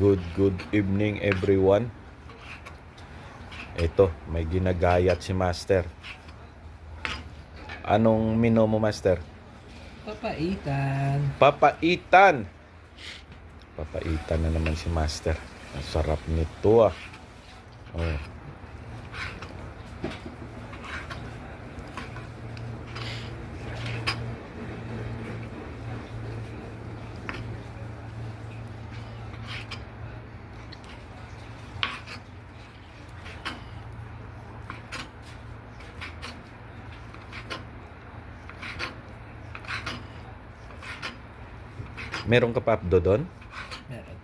Good evening everyone. Ito, may ginagayat si Master. Anong mino mo, Master? Papaitan. Papaitan! Papaitan na naman si Master. Ang sarap nito ah. Oh. Meron ka pa abdo doon? Meron.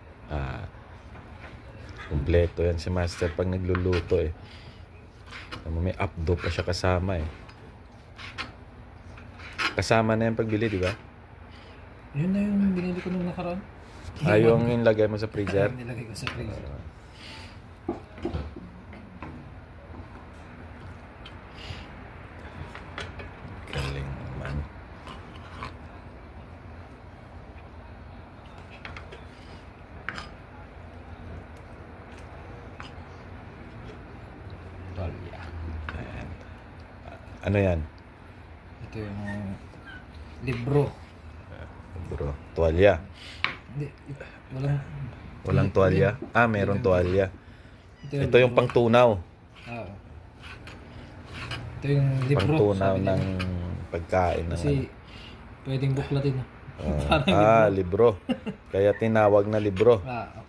Kumpleto yan si Master pag nagluluto eh. May abdo pa siya kasama eh. Kasama na yung pagbili, di ba? Yun na yung binili ko nung nakaraan. Yung nilagay mo sa freezer? Nilagay ko sa freezer. Galing naman. Tolya. Ayan. Ano yan? Ito yung libro. Bro, tuwalya. Hindi, Walang tuwalya? Meron tuwalya. Ito yung libro. pangtunaw. Oo. Ito yung libro. Pangtunaw sabi nila. ng pagkain. Kasi pwedeng buklatin. libro. Kaya tinawag na libro. Oo.